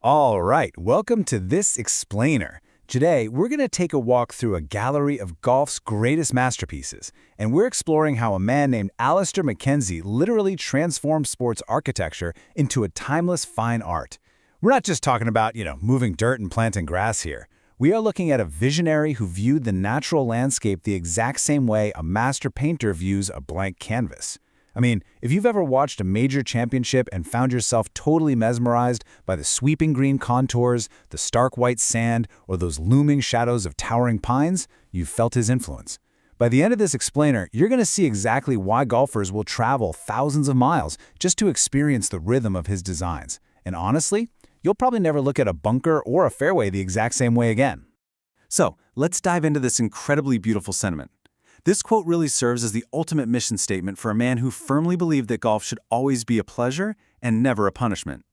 All right, welcome to this explainer. Today, we're going to take a walk through a gallery of golf's greatest masterpieces, and we're exploring how a man named Alister MacKenzie literally transformed sports architecture into a timeless fine art. We're not just talking about, moving dirt and planting grass here. We are looking at a visionary who viewed the natural landscape the exact same way a master painter views a blank canvas. I mean, if you've ever watched a major championship and found yourself totally mesmerized by the sweeping green contours, the stark white sand, or those looming shadows of towering pines, you've felt his influence. By the end of this explainer, you're going to see exactly why golfers will travel thousands of miles just to experience the rhythm of his designs. And honestly, you'll probably never look at a bunker or a fairway the exact same way again. So, let's dive into this incredibly beautiful sentiment. This quote really serves as the ultimate mission statement for a man who firmly believed that golf should always be a pleasure and never a punishment.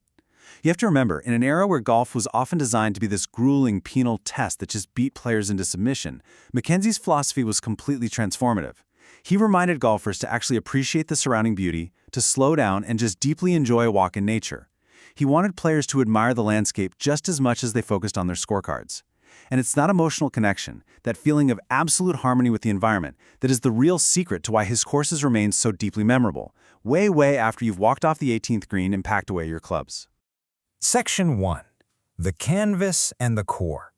You have to remember, in an era where golf was often designed to be this grueling penal test that just beat players into submission, MacKenzie's philosophy was completely transformative. He reminded golfers to actually appreciate the surrounding beauty, to slow down and just deeply enjoy a walk in nature. He wanted players to admire the landscape just as much as they focused on their scorecards. And it's that emotional connection, that feeling of absolute harmony with the environment, that is the real secret to why his courses remain so deeply memorable, way after you've walked off the 18th green and packed away your clubs. Section 1. The Canvas and the Core.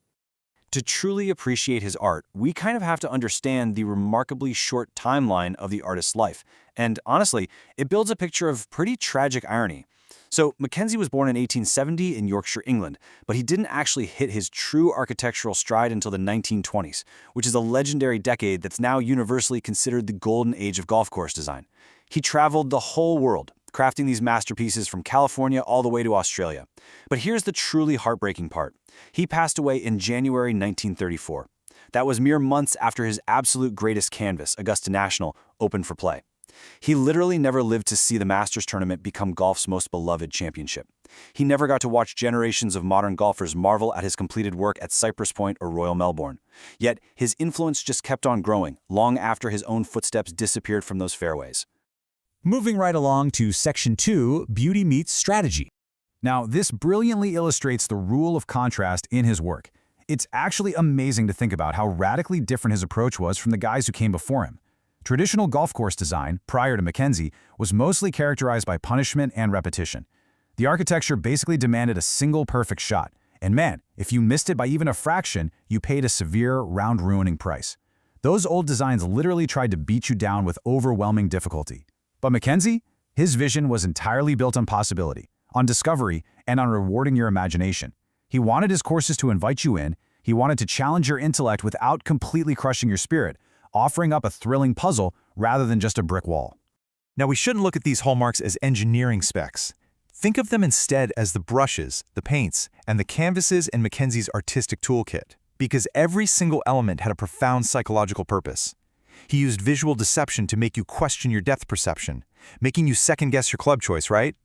To truly appreciate his art, we kind of have to understand the remarkably short timeline of the artist's life. And honestly, it builds a picture of pretty tragic irony. So, MacKenzie was born in 1870 in Yorkshire, England, but he didn't actually hit his true architectural stride until the 1920s, which is a legendary decade that's now universally considered the golden age of golf course design. He traveled the whole world, crafting these masterpieces from California all the way to Australia. But here's the truly heartbreaking part. He passed away in January 1934. That was mere months after his absolute greatest canvas, Augusta National, opened for play. He literally never lived to see the Masters tournament become golf's most beloved championship. He never got to watch generations of modern golfers marvel at his completed work at Cypress or Royal Melbourne. Yet, his influence just kept on growing, long after his own footsteps disappeared from those fairways. Moving right along to Section 2, Beauty Meets Strategy. Now, this brilliantly illustrates the rule of contrast in his work. It's actually amazing to think about how radically different his approach was from the guys who came before him. Traditional golf course design, prior to MacKenzie, was mostly characterized by punishment and repetition. The architecture basically demanded a single perfect shot, and man, if you missed it by even a fraction, you paid a severe, round-ruining price. Those old designs literally tried to beat you down with overwhelming difficulty. But MacKenzie? His vision was entirely built on possibility, on discovery, and on rewarding your imagination. He wanted his courses to invite you in, he wanted to challenge your intellect without completely crushing your spirit, offering up a thrilling puzzle rather than just a brick wall. Now, we shouldn't look at these hallmarks as engineering specs. Think of them instead as the brushes, the paints, and the canvases in MacKenzie's artistic toolkit, because every single element had a profound psychological purpose. He used visual deception to make you question your depth perception, making you second-guess your club choice, right?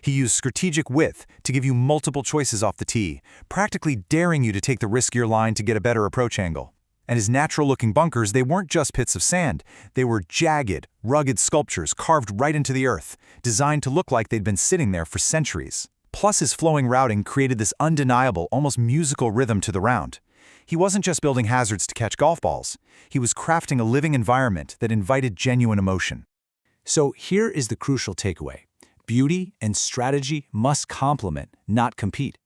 He used strategic width to give you multiple choices off the tee, practically daring you to take the riskier line to get a better approach angle. And his natural-looking bunkers, they weren't just pits of sand. They were jagged, rugged sculptures carved right into the earth, designed to look like they'd been sitting there for centuries. Plus, his flowing routing created this undeniable, almost musical rhythm to the round. He wasn't just building hazards to catch golf balls. He was crafting a living environment that invited genuine emotion. So here is the crucial takeaway. Beauty and strategy must complement, not compete.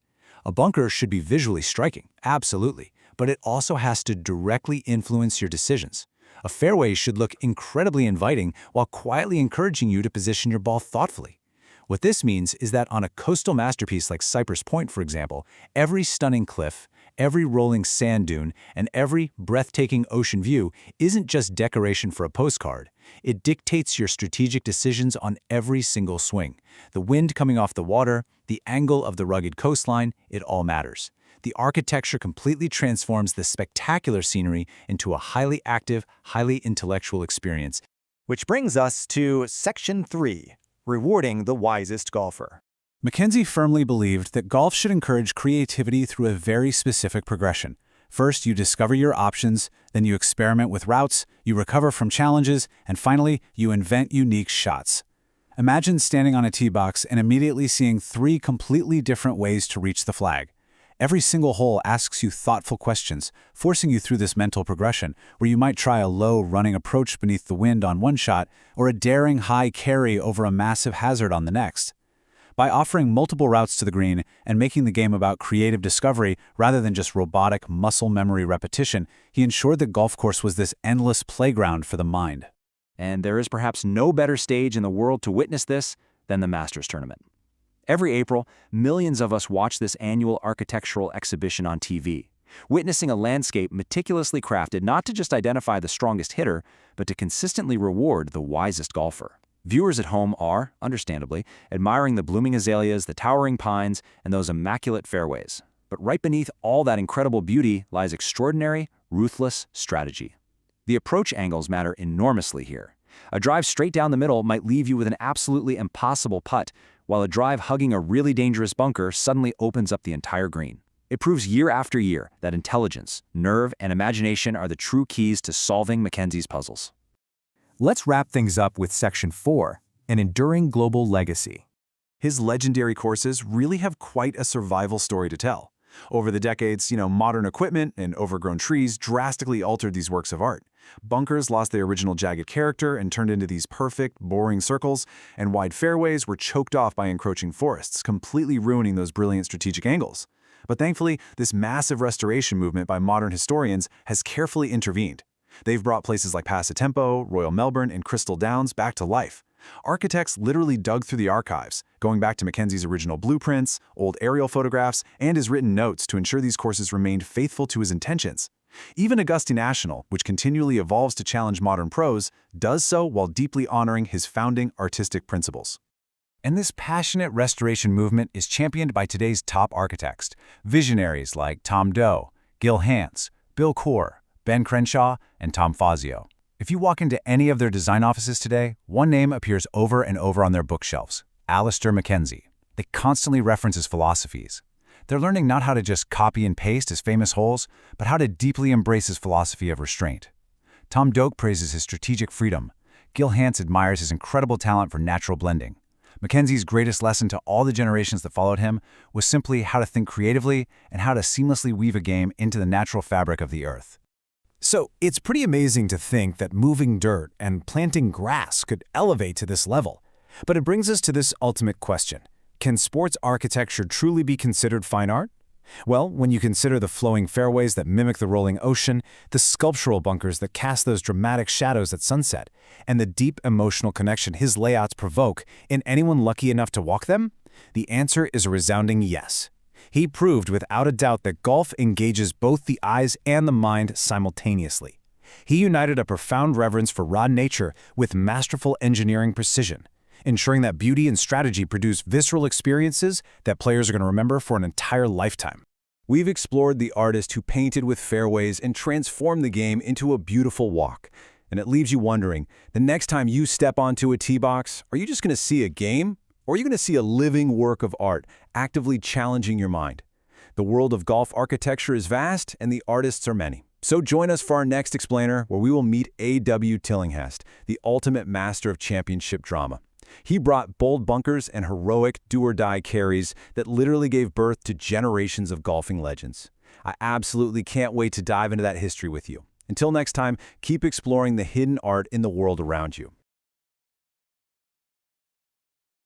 A bunker should be visually striking, absolutely, but it also has to directly influence your decisions. A fairway should look incredibly inviting while quietly encouraging you to position your ball thoughtfully. What this means is that on a coastal masterpiece like Cypress, for example, every stunning cliff, every rolling sand dune, and every breathtaking ocean view isn't just decoration for a postcard. It dictates your strategic decisions on every single swing. The wind coming off the water, the angle of the rugged coastline, it all matters. The architecture completely transforms the spectacular scenery into a highly active, highly intellectual experience. Which brings us to Section 3, Rewarding the Wisest Golfer. MacKenzie firmly believed that golf should encourage creativity through a very specific progression. First, you discover your options, then you experiment with routes, you recover from challenges, and finally, you invent unique shots. Imagine standing on a tee box and immediately seeing 3 completely different ways to reach the flag. Every single hole asks you thoughtful questions, forcing you through this mental progression, where you might try a low running approach beneath the wind on one shot, or a daring high carry over a massive hazard on the next. By offering multiple routes to the green and making the game about creative discovery rather than just robotic muscle memory repetition, he ensured the golf course was this endless playground for the mind. And there is perhaps no better stage in the world to witness this than the Masters Tournament. Every April, millions of us watch this annual architectural exhibition on TV, witnessing a landscape meticulously crafted not to just identify the strongest hitter, but to consistently reward the wisest golfer. Viewers at home are, understandably, admiring the blooming azaleas, the towering pines, and those immaculate fairways. But right beneath all that incredible beauty lies extraordinary, ruthless strategy. The approach angles matter enormously here. A drive straight down the middle might leave you with an absolutely impossible putt, while a drive hugging a really dangerous bunker suddenly opens up the entire green. It proves year after year that intelligence, nerve, and imagination are the true keys to solving MacKenzie's puzzles. Let's wrap things up with Section 4, an enduring global legacy. His legendary courses really have quite a survival story to tell. Over the decades, modern equipment and overgrown trees drastically altered these works of art. Bunkers lost their original jagged character and turned into these perfect, boring circles, and wide fairways were choked off by encroaching forests, completely ruining those brilliant strategic angles. But thankfully, this massive restoration movement by modern historians has carefully intervened. They've brought places like Passatempo, Royal Melbourne, and Crystal Downs back to life. Architects literally dug through the archives, going back to Mackenzie's original blueprints, old aerial photographs, and his written notes to ensure these courses remained faithful to his intentions. Even Augusta National, which continually evolves to challenge modern pros, does so while deeply honoring his founding artistic principles. And this passionate restoration movement is championed by today's top architects, visionaries like Tom Doe, Gil Hance, Bill Coore, Ben Crenshaw, and Tom Fazio. If you walk into any of their design offices today, one name appears over and over on their bookshelves: Alister MacKenzie. They constantly reference his philosophies. They're learning not how to just copy and paste his famous holes, but how to deeply embrace his philosophy of restraint. Tom Doak praises his strategic freedom. Gil Hance admires his incredible talent for natural blending. Mackenzie's greatest lesson to all the generations that followed him was simply how to think creatively and how to seamlessly weave a game into the natural fabric of the earth. So, it's pretty amazing to think that moving dirt and planting grass could elevate to this level. But it brings us to this ultimate question. Can sports architecture truly be considered fine art? Well, when you consider the flowing fairways that mimic the rolling ocean, the sculptural bunkers that cast those dramatic shadows at sunset, and the deep emotional connection his layouts provoke in anyone lucky enough to walk them, the answer is a resounding yes. He proved without a doubt that golf engages both the eyes and the mind simultaneously. He united a profound reverence for raw nature with masterful engineering precision, ensuring that beauty and strategy produce visceral experiences that players are going to remember for an entire lifetime. We've explored the artist who painted with fairways and transformed the game into a beautiful walk. And it leaves you wondering, the next time you step onto a tee box, are you just going to see a game? Or are you going to see a living work of art, actively challenging your mind? The world of golf architecture is vast, and the artists are many. So join us for our next explainer, where we will meet A.W. Tillinghast, the ultimate master of championship drama. He brought bold bunkers and heroic do-or-die carries that literally gave birth to generations of golfing legends. I absolutely can't wait to dive into that history with you. Until next time, keep exploring the hidden art in the world around you.